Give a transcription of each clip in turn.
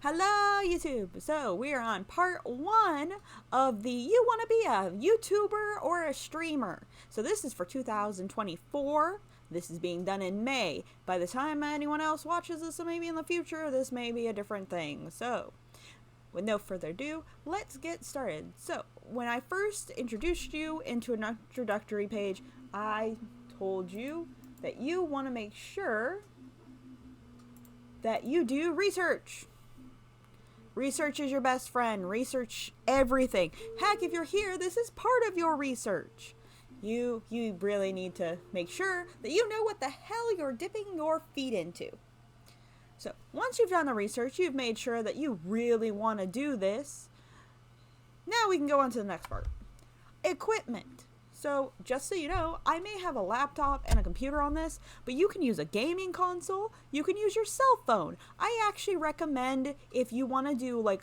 Hello, YouTube. So we are on part 1 of the You Want to Be a YouTuber or a Streamer. So this is for 2024. This is being done in May. By the time anyone else watches this, maybe in the future, this may be a different thing. So, with no further ado, let's get started. So, when I first introduced you into an introductory page, I told you that you want to make sure that you do research. Research is your best friend. Research everything. Heck, if you're here, this is part of your research. You really need to make sure that you know what the hell you're dipping your feet into. So, once you've done the research, you've made sure that you really want to do this. Now we can go on to the next part. Equipment. So, just so you know, I may have a laptop and a computer on this, but you can use a gaming console, you can use your cell phone. I actually recommend if you want to do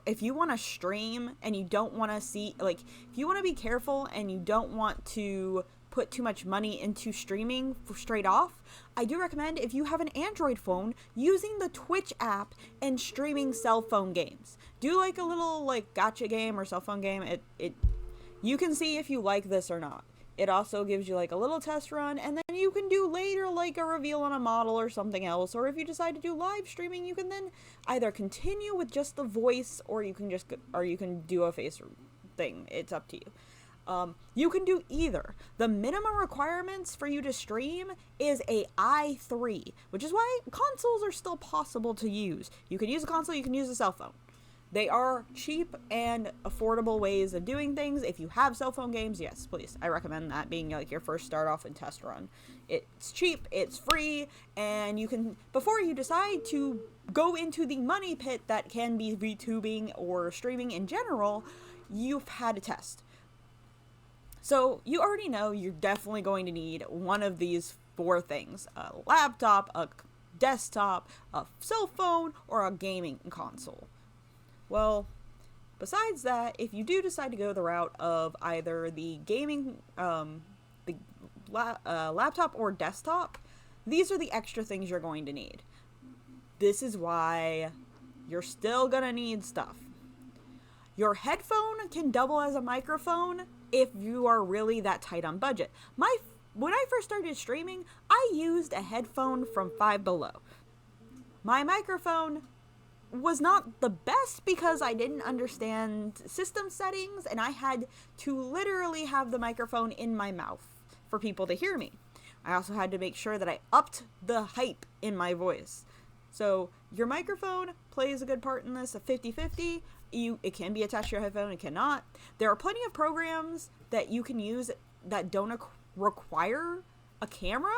if you want to stream and you don't want to see, if you want to be careful and you don't want to put too much money into streaming straight off, I do recommend if you have an Android phone, using the Twitch app and streaming cell phone games. Do a little gacha game or cell phone game. You can see if you like this or not. It also gives you a little test run, and then you can do later a reveal on a model or something else. Or if you decide to do live streaming, you can then either continue with just the voice, or you can do a face thing. It's up to you. You can do either. The minimum requirements for you to stream is a i3, which is why consoles are still possible to use. You can use a console, you can use a cell phone. They are cheap and affordable ways of doing things. If you have cell phone games, yes, please. I recommend that being your first start off and test run. It's cheap, it's free, and you can, before you decide to go into the money pit that can be vtubing or streaming in general, you've had a test. So you already know you're definitely going to need one of these 4 things: a laptop, a desktop, a cell phone, or a gaming console. Well, besides that, if you do decide to go the route of either the gaming, laptop or desktop, these are the extra things you're going to need. This is why you're still gonna need stuff. Your headphone can double as a microphone if you are really that tight on budget. When I first started streaming, I used a headphone from Five Below. My microphone was not the best because I didn't understand system settings, and I had to literally have the microphone in my mouth for people to hear me. I also had to make sure that I upped the hype in my voice. So your microphone plays a good part in this, a 50-50. It can be attached to your headphone, it cannot. There are plenty of programs that you can use that don't require a camera.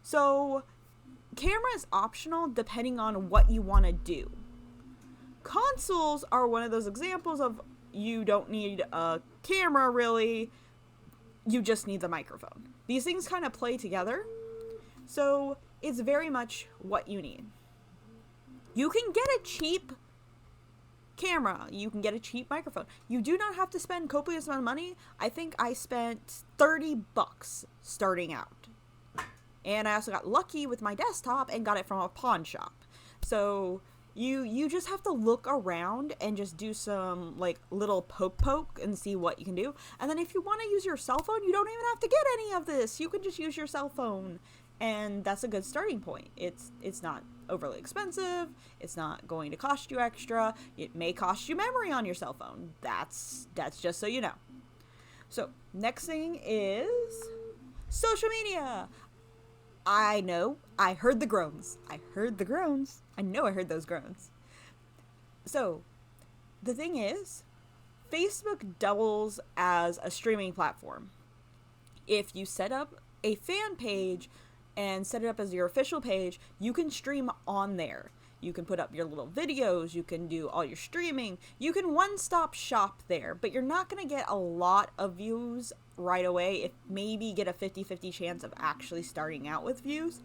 So camera is optional depending on what you want to do. Consoles are one of those examples of you don't need a camera really, you just need the microphone. These things kind of play together, so it's very much what you need. You can get a cheap camera, you can get a cheap microphone. You do not have to spend copious amount of money. I think I spent $30 starting out. And I also got lucky with my desktop and got it from a pawn shop. So you just have to look around and just do some little poke and see what you can do. And then if you want to use your cell phone, you don't even have to get any of this. You can just use your cell phone, and that's a good starting point. It's not overly expensive. It's not going to cost you extra. It may cost you memory on your cell phone. That's just so you know. So next thing is social media. I know. I heard the groans. I know I heard those groans. So, the thing is, Facebook doubles as a streaming platform. If you set up a fan page and set it up as your official page, you can stream on there. You can put up your little videos, you can do all your streaming, you can one-stop shop there, but you're not going to get a lot of views right away. If maybe get a 50-50 chance of actually starting out with views.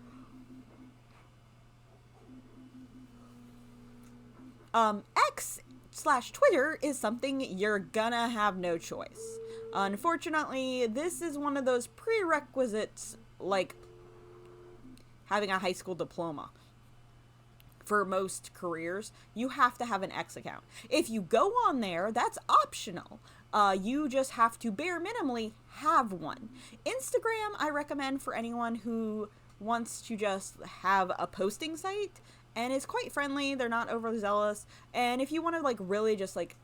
X/Twitter is something you're gonna have no choice. Unfortunately, this is one of those prerequisites like having a high school diploma. for most careers, you have to have an X account. If you go on there, that's optional. You just have to bare minimally have one. Instagram, I recommend for anyone who wants to just have a posting site, and it's quite friendly. They're not overly zealous. And if you want to like really just like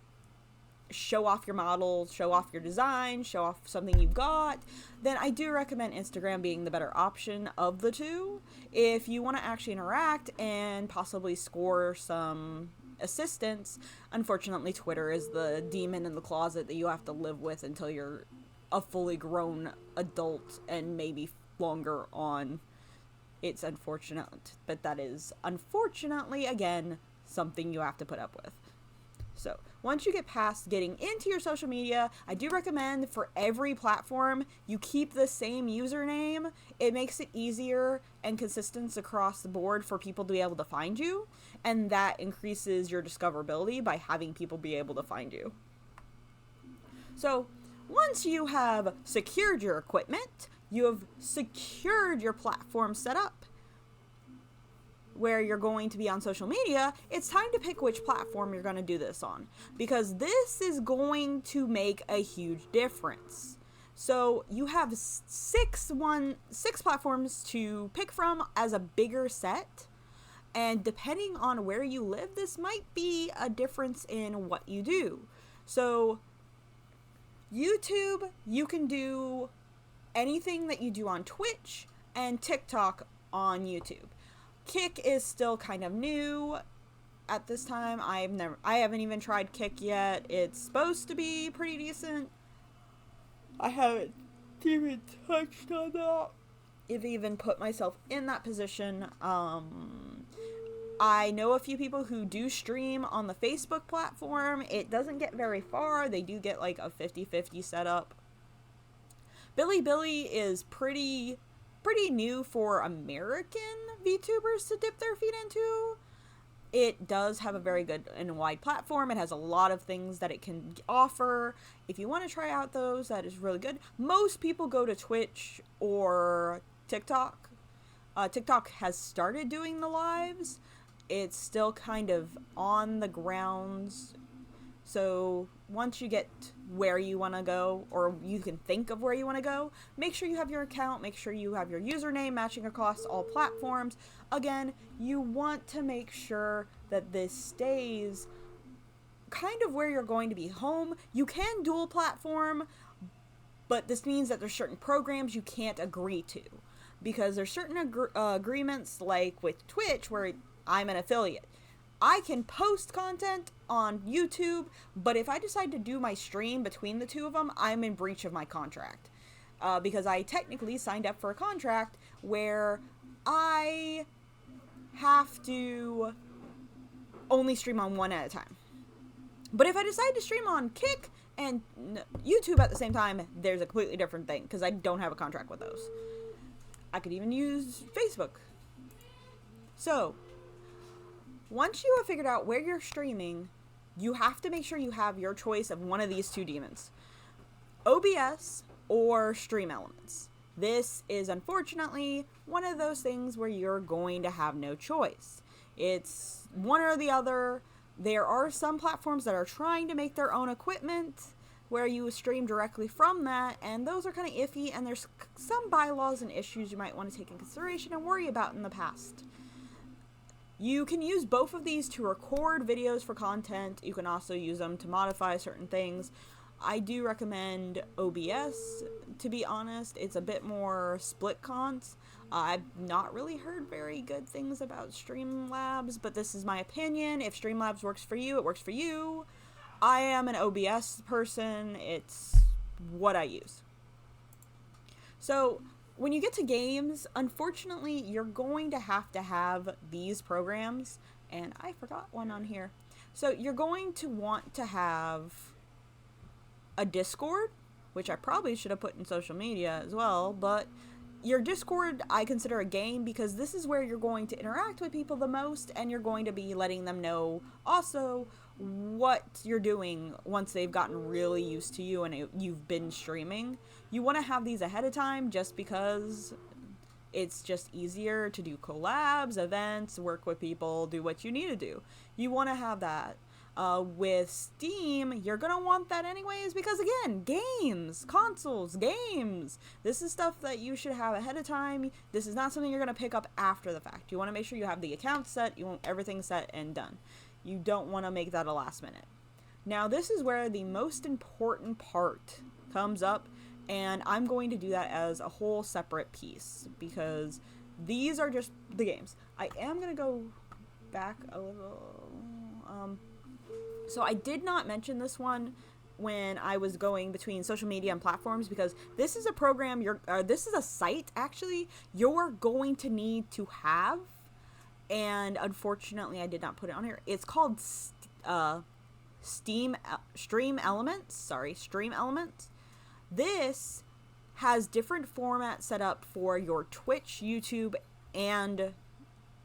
show off your models, show off your design, show off something you've got, then I do recommend Instagram being the better option of the two. If you want to actually interact and possibly score some assistance, unfortunately Twitter is the demon in the closet that you have to live with until you're a fully grown adult and maybe longer on. It's unfortunate, but that is unfortunately again something you have to put up with. So once you get past getting into your social media, I do recommend for every platform you keep the same username. It makes it easier and consistent across the board for people to be able to find you, and that increases your discoverability by having people be able to find you. So once you have secured your equipment, you have secured your platform setup, where you're going to be on social media, it's time to pick which platform you're going to do this on, because this is going to make a huge difference. So you have six platforms to pick from as a bigger set, and depending on where you live, this might be a difference in what you do. So YouTube, you can do anything that you do on Twitch, and TikTok on YouTube. Kick is still kind of new at this time. I haven't even tried Kick yet. It's supposed to be pretty decent. I haven't even touched on that. I've even put myself in that position. I know a few people who do stream on the Facebook platform. It doesn't get very far. They do get like a 50-50 setup. Bilibili is pretty new for American VTubers to dip their feet into. It does have a very good and wide platform. It has a lot of things that it can offer. If you want to try out those, that is really good. Most people go to Twitch or TikTok. TikTok has started doing the lives. It's still kind of on the grounds. So once you get where you want to go, or you can think of where you want to go, make sure you have your account, make sure you have your username matching across all platforms. Again, you want to make sure that this stays kind of where you're going to be home. You can dual platform, but this means that there's certain programs you can't agree to, because there's certain agreements, like with Twitch, where I'm an affiliate. I can post content on YouTube, but if I decide to do my stream between the two of them, I'm in breach of my contract. Because I technically signed up for a contract where I have to only stream on one at a time. But if I decide to stream on Kick and YouTube at the same time, there's a completely different thing, because I don't have a contract with those. I could even use Facebook. So once you have figured out where you're streaming, you have to make sure you have your choice of one of these two demons: OBS or Stream Elements. This is unfortunately one of those things where you're going to have no choice. It's one or the other. There are some platforms that are trying to make their own equipment where you stream directly from that, and those are kind of iffy, and there's some bylaws and issues you might want to take in consideration and worry about in the past. You can use both of these to record videos for content. You can also use them to modify certain things. I do recommend OBS, to be honest. It's a bit more split cons. I've not really heard very good things about Streamlabs, but this is my opinion. If Streamlabs works for you, it works for you. I am an OBS person. It's what I use. So when you get to games, unfortunately, you're going to have these programs, and I forgot one on here. So you're going to want to have a Discord, which I probably should have put in social media as well, but your Discord I consider a game, because this is where you're going to interact with people the most, and you're going to be letting them know also what you're doing once they've gotten really used to you and you've been streaming. You want to have these ahead of time, just because It's just easier to do collabs, events, work with people, do what you need to do. You want to have that. With Steam, you're going to want that anyways because, again, games, consoles, games. This is stuff that you should have ahead of time. This is not something you're going to pick up after the fact. You want to make sure you have the account set, you want everything set and done. You don't want to make that a last minute. Now, this is where the most important part comes up, and I'm going to do that as a whole separate piece because these are just the games. I am going to go back a little. So I did not mention this one when I was going between social media and platforms because this is a program this is a site actually you're going to need to have, and unfortunately I did not put it on here. It's called Stream Elements. This has different formats set up for your Twitch, YouTube, and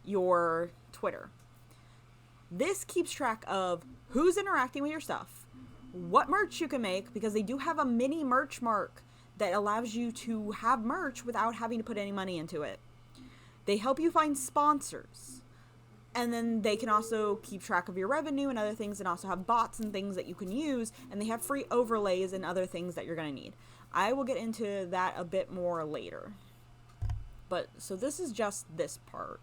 your Twitter. This keeps track of who's interacting with your stuff, what merch you can make, because they do have a mini merch mark that allows you to have merch without having to put any money into it. They help you find sponsors. And then they can also keep track of your revenue and other things, and also have bots and things that you can use, and they have free overlays and other things that you're going to need. I will get into that a bit more later. But, so this is just this part.